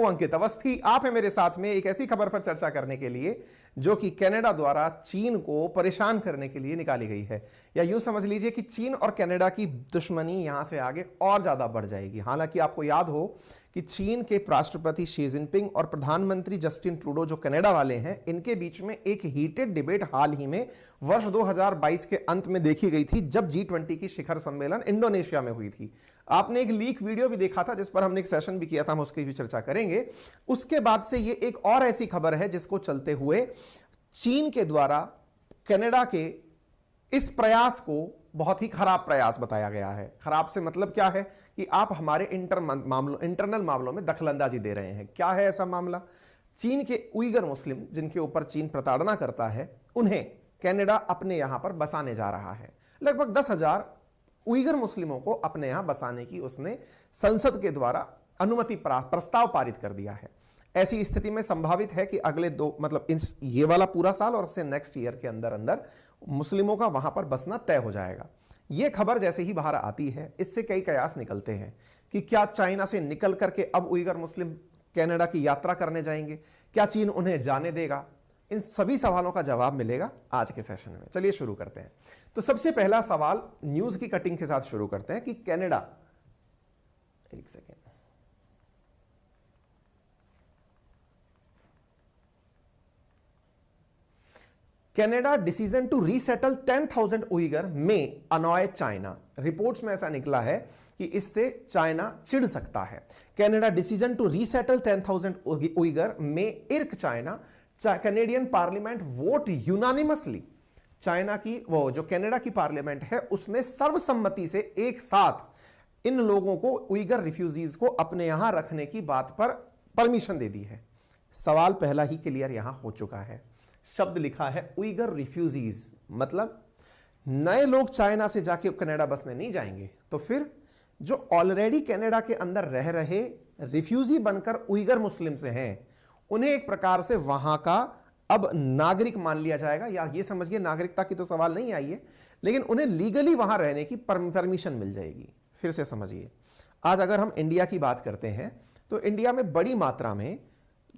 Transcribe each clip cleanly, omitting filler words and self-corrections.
अंकित अवस्थी, आप हैं मेरे साथ में एक ऐसी खबर पर चर्चा करने के लिए जो कि कनाडा द्वारा चीन को परेशान करने के लिए निकाली गई है, या यूं समझ लीजिए कि चीन और कनाडा की दुश्मनी यहां से आगे और ज्यादा बढ़ जाएगी। हालांकि आपको याद हो कि चीन के राष्ट्रपति शी जिनपिंग और प्रधानमंत्री जस्टिन ट्रूडो जो कनाडा वाले हैं, इनके बीच में एक हीटेड डिबेट हाल ही में वर्ष 2022 के अंत में देखी गई थी, जब G20 की शिखर सम्मेलन इंडोनेशिया में हुई थी। आपने एक लीक वीडियो भी देखा था जिस पर हमने एक सेशन भी किया था, हम उसकी भी चर्चा करेंगे। उसके बाद से ये एक और ऐसी खबर है जिसको चलते हुए चीन के द्वारा कनाडा के इस प्रयास को बहुत ही खराब प्रयास बताया गया है। खराब से मतलब क्या है कि आप हमारे इंटरनल मामलों में दखलंदाजी दे रहे हैं। क्या है ऐसा मामला? चीन के उइगर मुस्लिम जिनके ऊपर चीन प्रताड़ना करता है, उन्हें कनाडा अपने यहां पर बसाने जा रहा है। लगभग 10,000 उइगर मुस्लिमों को अपने यहां बसाने की उसने संसद के द्वारा अनुमति प्रस्ताव पारित कर दिया है। ऐसी स्थिति में संभावित है कि अगले ये वाला पूरा साल और उससे नेक्स्ट ईयर के अंदर अंदर मुस्लिमों का वहां पर बसना तय हो जाएगा। यह खबर जैसे ही बाहर आती है, इससे कई कयास निकलते हैं कि क्या चाइना से निकल करके अब उइगर मुस्लिम कनाडा की यात्रा करने जाएंगे? क्या चीन उन्हें जाने देगा? इन सभी सवालों का जवाब मिलेगा आज के सेशन में। चलिए शुरू करते हैं। तो सबसे पहला सवाल न्यूज की कटिंग के साथ शुरू करते हैं कि कनाडा, एक second, Canada decision to resettle 10,000 Uyghur में अनॉय चाइना। रिपोर्ट्स में ऐसा निकला है कि इससे चाइना चिढ़ सकता है। Canada decision to resettle 10,000 Uyghur में इर्क China. Canadian parliament vote unanimously. China की वो जो कनाडा की पार्लियामेंट है उसने सर्वसम्मति से एक साथ इन लोगों को, उइगर रिफ्यूजीज को अपने यहां रखने की बात पर परमिशन दे दी है। सवाल पहला ही क्लियर यहां हो चुका है। शब्द लिखा है उइगर रिफ्यूजीज, मतलब नए लोग चाइना से जाके कनाडा बसने नहीं जाएंगे, तो फिर जो ऑलरेडी कनाडा के अंदर रह रहे रिफ्यूजी बनकर उइगर मुस्लिम से हैं, उन्हें एक प्रकार से वहां का अब नागरिक मान लिया जाएगा। या ये समझिए, नागरिकता की तो सवाल नहीं आई है, लेकिन उन्हें लीगली वहां रहने की परमिशन मिल जाएगी। फिर से समझिए, आज अगर हम इंडिया की बात करते हैं तो इंडिया में बड़ी मात्रा में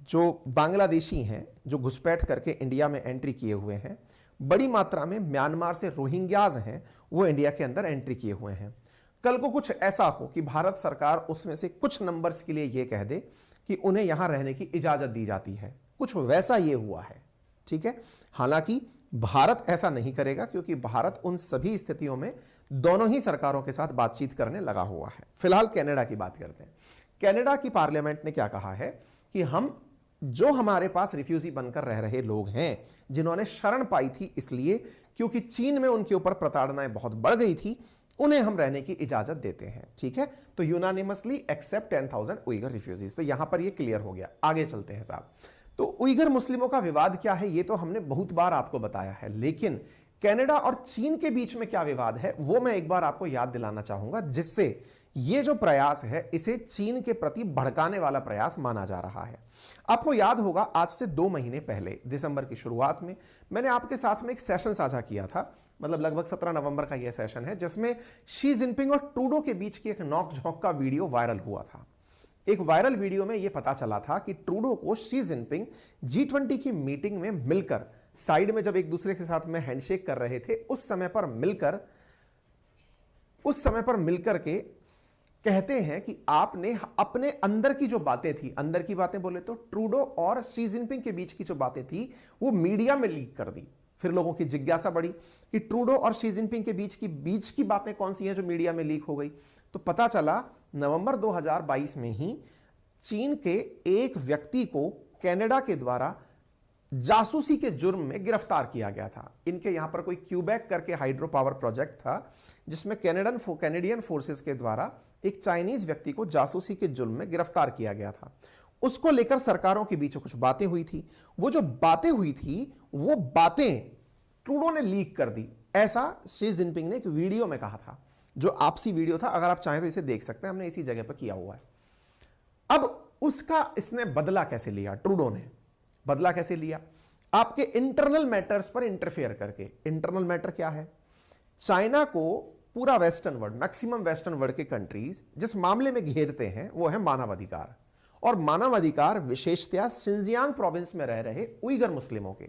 जो बांग्लादेशी हैं, जो घुसपैठ करके इंडिया में एंट्री किए हुए हैं, बड़ी मात्रा में म्यांमार से रोहिंग्याज हैं, वो इंडिया के अंदर एंट्री किए हुए हैं। कल को कुछ ऐसा हो कि भारत सरकार उसमें से कुछ नंबर्स के लिए यह कह दे कि उन्हें यहां रहने की इजाजत दी जाती है, कुछ वैसा ये हुआ है, ठीक है। हालांकि भारत ऐसा नहीं करेगा, क्योंकि भारत उन सभी स्थितियों में दोनों ही सरकारों के साथ बातचीत करने लगा हुआ है। फिलहाल कनाडा की बात करते हैं। कनाडा की पार्लियामेंट ने क्या कहा है कि हम जो हमारे पास रिफ्यूजी बनकर रह रहे लोग हैं, जिन्होंने शरण पाई थी इसलिए क्योंकि चीन में उनके ऊपर प्रताड़नाएं बहुत बढ़ गई थी, उन्हें हम रहने की इजाजत देते हैं, ठीक है। तो यूनानिमसली एक्सेप्ट 10,000 उइगर रिफ्यूजीज। तो यहां पर ये क्लियर हो गया। आगे चलते हैं साहब। तो उइगर मुस्लिमों का विवाद क्या है, ये तो हमने बहुत बार आपको बताया है, लेकिन कनाडा और चीन के बीच में क्या विवाद है वो मैं एक बार आपको याद दिलाना चाहूंगा, जिससे ये जो प्रयास है इसे चीन के प्रति भड़काने वाला प्रयास माना जा रहा है। आपको याद होगा, आज से 2 महीने पहले दिसंबर की शुरुआत में मैंने आपके साथ में एक सेशन साझा किया था, मतलब लगभग 17 नवंबर का यह सेशन है, जिसमें शी जिनपिंग और ट्रूडो के बीच की एक नोक-झोंक का वीडियो वायरल हुआ था। एक वायरल वीडियो में यह पता चला था कि ट्रूडो को शी जिनपिंग G20 की मीटिंग में मिलकर, साइड में जब एक दूसरे के साथ में हैंडशेक कर रहे थे, उस समय पर मिलकर के कहते हैं कि आपने अपने अंदर की जो बातें थी, अंदर की बातें बोले तो ट्रूडो और शी जिनपिंग के बीच की जो बातें थी वो मीडिया में लीक कर दी। फिर लोगों की जिज्ञासा बढ़ी कि ट्रूडो और शी जिनपिंग के बीच की बातें कौन सी हैं जो मीडिया में लीक हो गई। तो पता चला नवंबर 2022 में ही चीन के एक व्यक्ति को कनाडा के द्वारा जासूसी के जुर्म में गिरफ्तार किया गया था। इनके यहां पर कोई क्यूबेक करके हाइड्रो पावर प्रोजेक्ट था, जिसमें कैनेडियन फोर्सेस के द्वारा एक चाइनीज व्यक्ति को जासूसी के जुर्म में गिरफ्तार किया गया था। उसको लेकर सरकारों के बीच कुछ बातें हुई थी। वो जो बातें हुई थी वो बातें ट्रूडो ने लीक कर दी, ऐसा शी जिनपिंग ने एक वीडियो में कहा था, जो आपसी वीडियो था। अगर आप चाहें तो इसे देख सकते हैं, हमने इसी जगह पर किया हुआ है। अब उसका इसने बदला कैसे लिया? ट्रूडो ने बदला कैसे लिया? आपके इंटरनल मैटर्स पर इंटरफेयर करके। इंटरनल मैटर क्या है? चाइना को पूरा western world, maximum western world के कंट्रीज जिस मामले में घेरते हैं वो है मानवाधिकार, और मानवाधिकार विशेषतया शिनजियांग प्रोविंस में रह रहे उइगर मुस्लिमों के।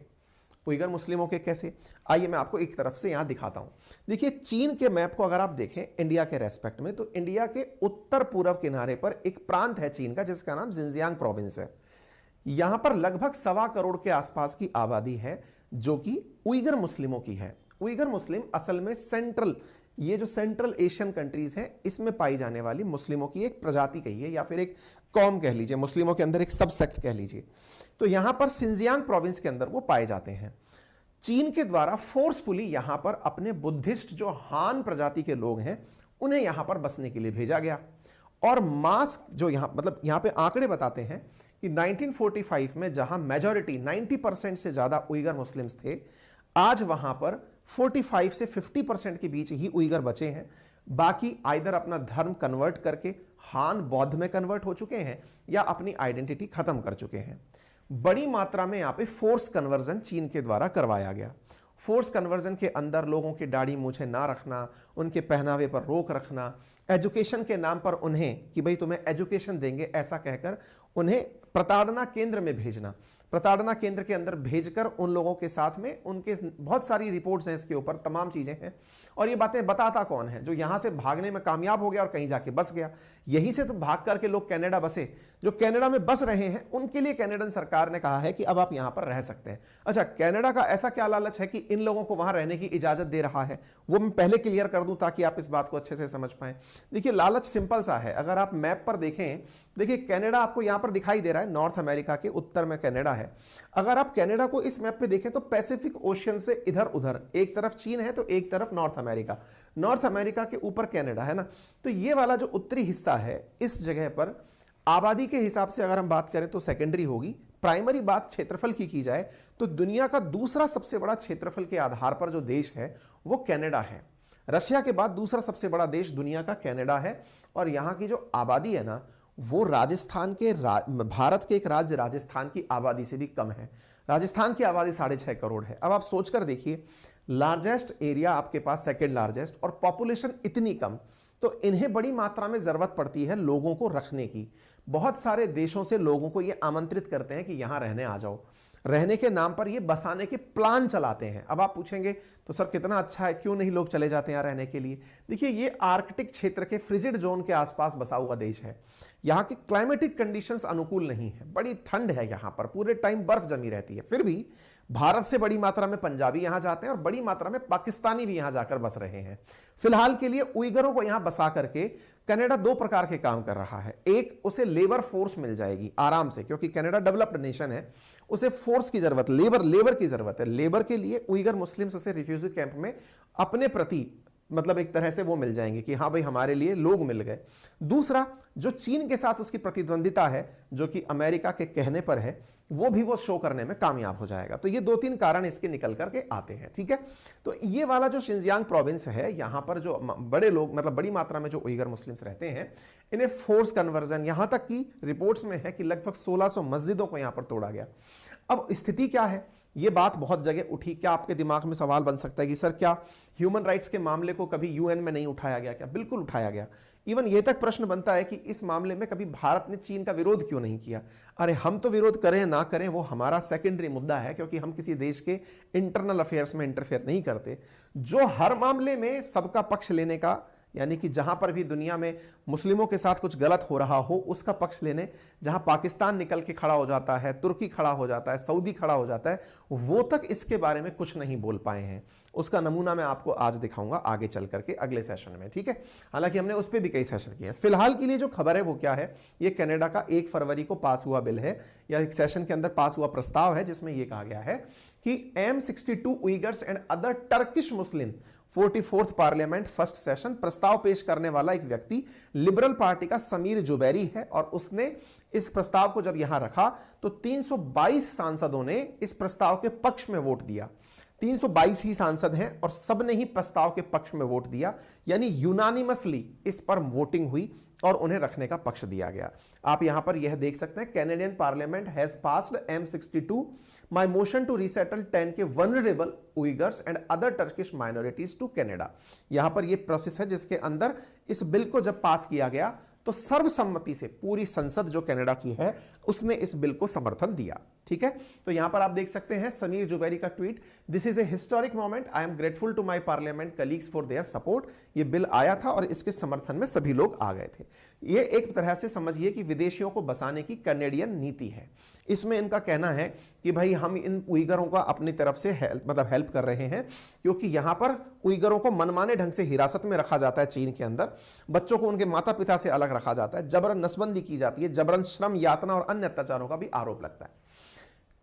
उइगर मुस्लिमों के कैसे, आइए मैं आपको एक तरफ से यहां दिखाता हूं। देखिए चीन के मैप को अगर आप देखें इंडिया के रेस्पेक्ट में, तो इंडिया के उत्तर पूर्व किनारे पर एक प्रांत है चीन का जिसका नाम शिनजियांग प्रोविंस है। यहां पर लगभग 1.25 करोड़ के आसपास की आबादी है जो कि उइगर मुस्लिमों की है। उइगर मुस्लिम असल में ये जो सेंट्रल एशियन कंट्रीज हैं इसमें पाई जाने वाली मुस्लिमों की एक प्रजाति कहिए या फिर एक कौम कह लीजिए, मुस्लिमों के अंदर एक सबसेक्ट कह लीजिए। तो यहां पर शिनजियांग प्रोविंस के अंदर वो पाए जाते हैं। चीन के द्वारा फोर्सफुली यहां पर अपने बुद्धिस्ट जो हान प्रजाति के लोग हैं उन्हें यहां पर बसने के लिए भेजा गया। और मास जो यहां पे आंकड़े बताते हैं कि 1945 में जहां मेजॉरिटी 90% से ज्यादा उइगर मुस्लिम्स थे, आज वहां पर 45 से 50% के बीच ही उइगर बचे हैं। बाकी आइदर अपना धर्म कन्वर्ट करके हान बौद्ध में कन्वर्ट हो चुके हैं या अपनी आइडेंटिटी खत्म कर चुके हैं। बड़ी मात्रा में यहां पे फोर्स कन्वर्जन चीन के द्वारा करवाया गया। फोर्स कन्वर्जन के अंदर लोगों की दाढ़ी मूछें ना रखना, उनके पहनावे पर रोक रखना, एजुकेशन के नाम पर उन्हें कि भाई तुम्हें एजुकेशन देंगे ऐसा कहकर उन्हें प्रताड़ना केंद्र में भेजना, प्रताड़ना केंद्र के अंदर भेजकर उन लोगों के साथ में उनके बहुत सारी रिपोर्ट्स हैं इसके ऊपर, तमाम चीजें हैं। और ये बातें बताता कौन है? जो यहां से भागने में कामयाब हो गया और कहीं जाके बस गया। यहीं से तो भाग करके लोग कनाडा बसे। जो कनाडा में बस रहे हैं उनके लिए कनाडियन सरकार ने कहा है कि अब आप यहां पर रह सकते हैं। अच्छा, कनाडा का ऐसा क्या लालच है कि इन लोगों को वहां रहने की इजाजत दे रहा है, वो मैं पहले क्लियर कर दूं ताकि आप इस बात को अच्छे से समझ पाएं। देखिए लालच सिंपल सा है। अगर आप मैप पर देखें, देखिए कनाडा आपको यहां पर दिखाई दे रहा है, नॉर्थ अमेरिका के उत्तर में कनाडा है। अगर आप कनाडा को इस मैप पे देखें तो पैसिफिक ओशियन से इधर उधर एक तरफ चीन है तो एक तरफ नॉर्थ अमेरिका, नॉर्थ अमेरिका के ऊपर कनाडा है ना। तो ये वाला जो उत्तरी हिस्सा है इस जगह पर आबादी के हिसाब से अगर हम बात करें तो सेकेंडरी होगी। प्राइमरी बात क्षेत्रफल की जाए तो दुनिया का दूसरा सबसे बड़ा क्षेत्रफल के आधार पर जो देश है वो कनाडा है। रशिया के बाद दूसरा सबसे बड़ा देश दुनिया का कनाडा है। और यहां की जो आबादी है ना वो राजस्थान के भारत के एक राज्य राजस्थान की आबादी से भी कम है। राजस्थान की आबादी 6.5 करोड़ है। अब आप सोचकर देखिए, लार्जेस्ट एरिया आपके पास, सेकंड लार्जेस्ट, और पॉपुलेशन इतनी कम, तो इन्हें बड़ी मात्रा में जरूरत पड़ती है लोगों को रखने की। बहुत सारे देशों से लोगों को ये आमंत्रित करते हैं कि यहां रहने आ जाओ। रहने के नाम पर ये बसाने के प्लान चलाते हैं। अब आप पूछेंगे तो सर कितना अच्छा है, क्यों नहीं लोग चले जाते हैं रहने के लिए? देखिए ये आर्कटिक क्षेत्र के फ्रिजिड जोन के आसपास बसा हुआ देश है। यहाँ की क्लाइमेटिक कंडीशंस अनुकूल नहीं है, बड़ी ठंड है, यहाँ पर पूरे टाइम बर्फ जमी रहती है। फिर भी भारत से बड़ी मात्रा में पंजाबी यहां जाते हैं और बड़ी मात्रा में पाकिस्तानी भी यहां जाकर बस रहे हैं। फिलहाल के लिए उइगरों को यहां बसा करके कनाडा 2 प्रकार के काम कर रहा है। एक, उसे लेबर फोर्स मिल जाएगी आराम से, क्योंकि कनाडा डेवलप्ड नेशन है, उसे फोर्स की जरूरत, लेबर की जरूरत है। लेबर के लिए उइगर मुस्लिम्स उसे रिफ्यूजी कैंप में अपने प्रति मतलब एक तरह से वो मिल जाएंगे कि हाँ भाई हमारे लिए लोग मिल गए। दूसरा, जो चीन के साथ उसकी प्रतिद्वंदिता है, जो कि अमेरिका के कहने पर है, वो शो करने में कामयाब हो जाएगा। तो ये 2-3 कारण इसके निकल करके आते हैं। ठीक है, तो ये वाला जो शिनजियांग प्रोविंस है, यहां पर जो बड़े लोग मतलब बड़ी मात्रा में जो उइगर मुस्लिम्स रहते हैं, इन्हें फोर्स कन्वर्जन, यहां तक की रिपोर्ट्स में है कि लगभग 1600 मस्जिदों को यहां पर तोड़ा गया। अब स्थिति क्या है, ये बात बहुत जगह उठी। क्या आपके दिमाग में सवाल बन सकता है कि सर क्या ह्यूमन राइट्स के मामले को कभी यूएन में नहीं उठाया गया? क्या बिल्कुल उठाया गया। इवन ये तक प्रश्न बनता है कि इस मामले में कभी भारत ने चीन का विरोध क्यों नहीं किया? अरे हम तो विरोध करें ना करें वो हमारा सेकेंडरी मुद्दा है, क्योंकि हम किसी देश के इंटरनल अफेयर्स में इंटरफेयर नहीं करते। जो हर मामले में सबका पक्ष लेने का, यानी कि जहां पर भी दुनिया में मुस्लिमों के साथ कुछ गलत हो रहा हो उसका पक्ष लेने, जहां पाकिस्तान निकल के खड़ा हो जाता है, तुर्की खड़ा हो जाता है, सऊदी खड़ा हो जाता है, वो तक इसके बारे में कुछ नहीं बोल पाए हैं। उसका नमूना मैं आपको आज दिखाऊंगा आगे चल करके अगले सेशन में। ठीक है, हालांकि हमने उस पर भी कई सेशन किए हैं। फिलहाल के लिए जो खबर है वो क्या है, ये कनाडा का 1 फरवरी को पास हुआ बिल है, या एक सेशन के अंदर पास हुआ प्रस्ताव है, जिसमें यह कहा गया है कि M62 Uyghurs and other Turkish Muslim 44th parliament first session प्रस्ताव पेश करने वाला एक व्यक्ति लिबरल पार्टी का समीर जुबैरी है। और उसने इस प्रस्ताव को जब यहां रखा तो 322 सांसदों ने इस प्रस्ताव के पक्ष में वोट दिया। 322 ही सांसद हैं और सबने ही प्रस्ताव के पक्ष में वोट दिया, यानी यूनानिमसली इस पर वोटिंग हुई और उन्हें रखने का पक्ष दिया गया। आप यहां पर यह देख सकते हैं, Canadian parliament has passed M62 my motion to resettle 10 के vulnerable Uyghurs and other Turkish minorities to Canada. यहां पर यह प्रोसेस है जिसके अंदर इस बिल को जब पास किया गया तो सर्वसम्मति से पूरी संसद जो कनाडा की है उसने इस बिल को समर्थन दिया। ठीक है, तो यहां पर आप देख सकते हैं समीर जुबैरी का tweet, this is a historic moment, I am grateful to my parliament colleagues for their support. ये बिल आया था और इसके समर्थन में सभी लोग आ गए थे। ये एक तरह से समझिए कि विदेशियों को बसाने की कनेडियन नीति है। इसमें इनका कहना है कि भाई हम इन उइगरों का अपनी तरफ से हेल्प कर रहे हैं, क्योंकि यहां पर उइगरों को मनमाने ढंग से हिरासत में रखा जाता है चीन के अंदर, बच्चों को उनके माता पिता से अलग रखा जाता है, जबरन नसबंदी की जाती है, जबरन श्रम, यातना और अन्य अत्याचारों का भी आरोप लगता है।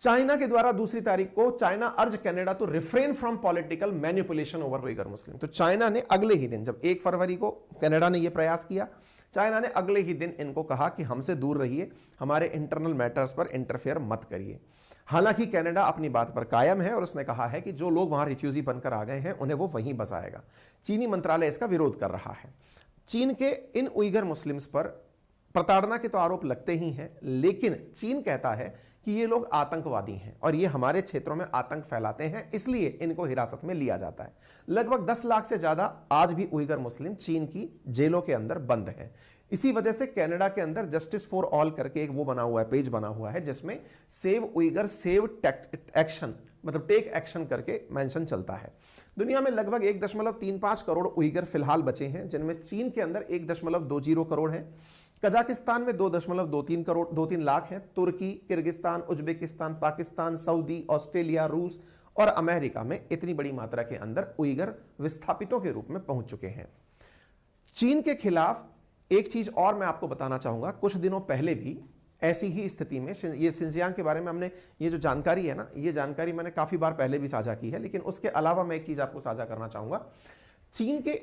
चाइना के द्वारा 2 तारीख को China urge Canada to refrain from political manipulation over Uyghur Muslim. तो चाइना ने अगले ही दिन, जब 1 फरवरी को कनाडा ने यह प्रयास किया, चाइना ने अगले ही दिन इनको कहा कि हमसे दूर रहिए, हमारे इंटरनल मैटर्स पर इंटरफेयर मत करिए। हालांकि कनाडा अपनी बात पर कायम है और उसने कहा है कि जो लोग वहां रिफ्यूजी बनकर आ गए हैं उन्हें वो वहीं बसाएगा। चीनी मंत्रालय इसका विरोध कर रहा है। चीन के इन उइगर मुस्लिम्स पर प्रताड़ना के तो आरोप लगते ही हैं, लेकिन चीन कहता है कि ये लोग आतंकवादी हैं और ये हमारे क्षेत्रों में आतंक फैलाते हैं, इसलिए इनको हिरासत में लिया जाता है। लगभग 10 लाख से ज्यादा आज भी उइगर मुस्लिम चीन की जेलों के अंदर बंद हैं। इसी वजह से कनाडा के अंदर जस्टिस फॉर ऑल करके एक वो बना हुआ है, पेज बना हुआ है, जिसमें सेव उइगर सेव एक्शन, मतलब टेक एक्शन करके मेंशन चलता है। दुनिया में लगभग 1.35 करोड़ उइगर फिलहाल बचे हैं, जिनमें चीन के अंदर 1.20 करोड़ हैं, कजाकिस्तान में 2.23 लाख हैं, तुर्की, Kyrgyzstan, Uzbekistan, Pakistan, Saudi, Australia, रूस और अमेरिका में इतनी बड़ी मात्रा के अंदर उइगर विस्थापितों के रूप में पहुंच चुके हैं। चीन के खिलाफ एक चीज और मैं आपको बताना चाहूंगा, कुछ दिनों पहले भी ऐसी ही स्थिति में, ये शिनजियांग के बारे में हमने, ये जो जानकारी है ना, ये जानकारी मैंने काफी बार पहले भी साझा की है, लेकिन उसके अलावा मैं एक चीज आपको साझा करना चाहूंगा। चीन के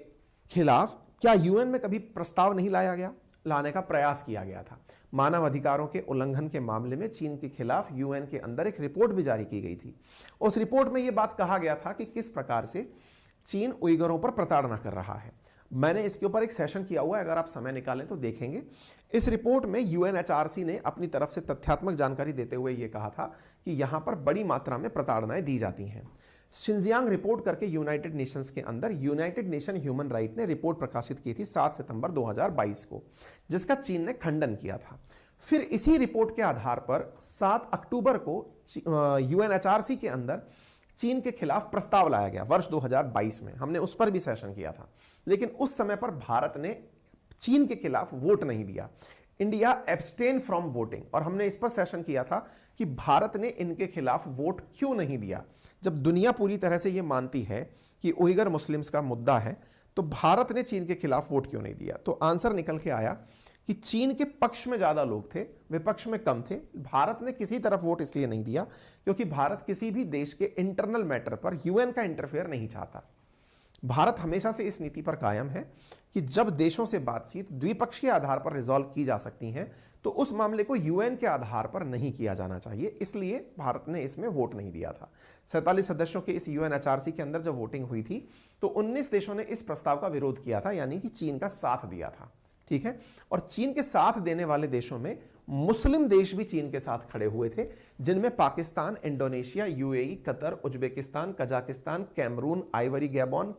खिलाफ क्या यूएन में कभी प्रस्ताव नहीं लाया गया? लाने का प्रयास किया गया था। मानव अधिकारों के उल्लंघन के मामले में चीन के खिलाफ यूएन के अंदर एक रिपोर्ट भी जारी की गई थी। उस रिपोर्ट में यह बात कहा गया था कि किस प्रकार से चीन उइगरों पर प्रताड़ना कर रहा है। मैंने इसके ऊपर एक सेशन किया हुआ है, अगर आप समय निकालें तो देखेंगे। इस रिपोर्ट में यूएनएचआरसी ने अपनी तरफ से तथ्यात्मक जानकारी देते हुए यह कहा था कि यहां पर बड़ी मात्रा में प्रताड़नाएं दी जाती हैं। शिनजियांग रिपोर्ट करके यूनाइटेड नेशंस के अंदर यूनाइटेड नेशन ह्यूमन राइट ने रिपोर्ट प्रकाशित की थी 7 सितंबर 2022 को, जिसका चीन ने खंडन किया था। फिर इसी रिपोर्ट के आधार पर 7 अक्टूबर को यूएनएचआरसी के अंदर चीन के खिलाफ प्रस्ताव लाया गया वर्ष 2022 में। हमने उस पर भी सेशन किया था, लेकिन उस समय पर भारत ने चीन के खिलाफ वोट नहीं दिया। इंडिया एब्सटेन फ्रॉम वोटिंग, और हमने इस पर सेशन किया था कि भारत ने इनके खिलाफ वोट क्यों नहीं दिया। जब दुनिया पूरी तरह से यह मानती है कि उइगर मुस्लिम्स का मुद्दा है, तो भारत ने चीन के खिलाफ वोट क्यों नहीं दिया? तो आंसर निकल के आया कि चीन के पक्ष में ज्यादा लोग थे, विपक्ष में कम थे। भारत ने किसी तरफ वोट इसलिए नहीं दिया क्योंकि भारत किसी भी देश के इंटरनल मैटर पर यूएन का इंटरफेयर नहीं चाहता। भारत हमेशा से इस नीति पर कायम है कि जब देशों से बातचीत द्विपक्षीय आधार पर रिजॉल्व की जा सकती हैं, तो उस मामले को यूएन के आधार पर नहीं किया जाना चाहिए। इसलिए भारत ने इसमें वोट नहीं दिया था। 47 सदस्यों के इस यूएनएचआरसी के अंदर जब वोटिंग हुई थी, तो 19 देशों ने इस प्रस्ताव का विरोध किया था, यानी कि चीन का साथ दिया था। ठीक है, और चीन के साथ देने वाले देशों में मुस्लिम देश भी चीन के साथ खड़े हुए थे, जिनमें Pakistan, Indonesia, UAE, Qatar, Uzbekistan, Kazakhstan, Cameroon, Ivory Gabon,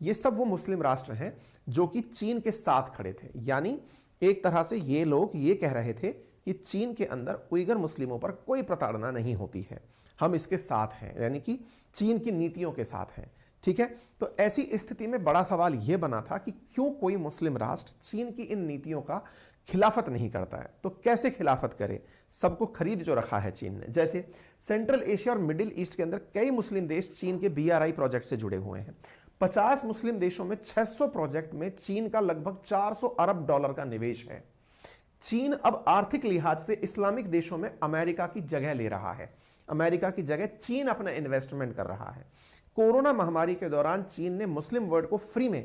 ये सब वो मुस्लिम राष्ट्र हैं जो कि चीन के साथ खड़े थे। यानी एक तरह से ये लोग ये कह रहे थे कि चीन के अंदर उइगर मुस्लिमों पर कोई प्रताड़ना नहीं होती है, हम इसके साथ हैं, यानी कि चीन की नीतियों के साथ हैं। ठीक है, तो ऐसी स्थिति में बड़ा सवाल यह बना था कि क्यों कोई मुस्लिम राष्ट्र चीन की इन नीतियों का खिलाफत नहीं करता है। तो कैसे खिलाफत करे? सबको खरीद जो रखा है चीन ने। जैसे सेंट्रल एशिया और मिडिल ईस्ट के अंदर कई मुस्लिम देश चीन के BRI प्रोजेक्ट से जुड़े हुए हैं। 50 मुस्लिम देशों में 600 प्रोजेक्ट में चीन का लगभग $400 अरब का निवेश है। चीन अब आर्थिक लिहाज से इस्लामिक देशों में अमेरिका की जगह ले रहा है। अमेरिका की जगह चीन अपना इन्वेस्टमेंट कर रहा है। कोरोना महामारी के दौरान चीन ने मुस्लिम वर्ल्ड को फ्री में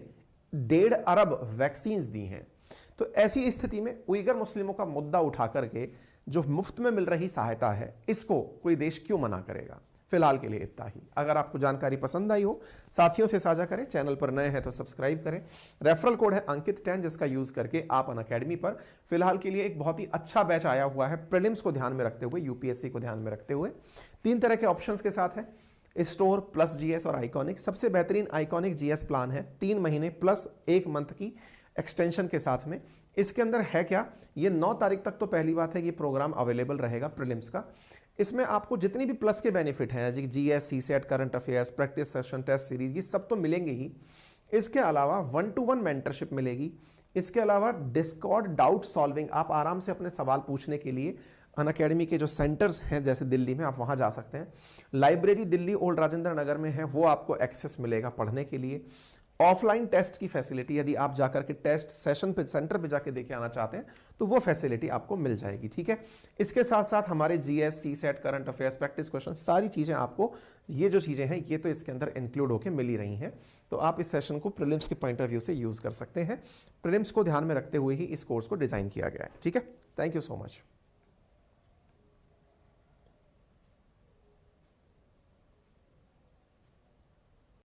1.5 अरब वैक्सीन दी हैं। तो ऐसी स्थिति में उइगर मुस्लिमों का मुद्दा उठा करके जो मुफ्त में मिल रही सहायता है, इसको कोई देश क्यों मना करेगा? फिलहाल के लिए इतना ही। अगर आपको जानकारी पसंद आई हो, साथियों से साझा करें। चैनल पर नए हैं तो सब्सक्राइब करें। रेफरल कोड है अंकित 10, जिसका यूज करके आप अनअकैडमी पर फिलहाल के लिए एक बहुत ही अच्छा बैच आया हुआ है, प्रीलिम्स को ध्यान में रखते हुए, यूपीएससी को ध्यान में रखते हुए। 3 तरह के ऑप्शंस के साथ है, स्टोर प्लस जीएस और आइकॉनिक। सबसे बेहतरीन आइकॉनिक जीएस प्लान है, 3 महीने प्लस 1 मंथ की एक्सटेंशन के साथ में। इसके अंदर है क्या, ये 9 तारीख तक तो पहली बात है कि प्रोग्राम अवेलेबल रहेगा प्रीलिम्स का। इसमें आपको जितनी भी प्लस के बेनिफिट हैं, जैसे GS, CSAT, current affairs, practice session, test series, ये सब तो मिलेंगे ही। इसके अलावा 1-to-1 मेंटरशिप मिलेगी। इसके अलावा डिस्कॉर्ड डाउट सॉल्विंग, आप आराम से अपने सवाल पूछने के लिए अनअकैडमी के जो सेंटर्स हैं जैसे दिल्ली में, आप वहाँ जा सकते हैं। लाइब्रेरी दिल्ली ओल्ड राजेंद्र नगर में है, वो आपको एक्सेस मिलेगा पढ़ने के लिए। ऑफलाइन टेस्ट की फैसिलिटी, यदि आप जाकर के टेस्ट सेशन पे सेंटर पे जाके देके आना चाहते हैं तो वो फैसिलिटी आपको मिल जाएगी, ठीक है। इसके साथ साथ हमारे GS, CSAT, current affairs, practice question, सारी चीज़ें आपको, ये जो चीज़ें हैं ये तो इसके अंदर इंक्लूड होकर मिल ही रही हैं। तो आप इस सेशन को प्रीलिम्स के पॉइंट ऑफ व्यू से यूज़ कर सकते हैं। प्रीलिम्स को ध्यान में रखते हुए ही इस कोर्स को डिज़ाइन किया गया है, ठीक है। Thank you so much.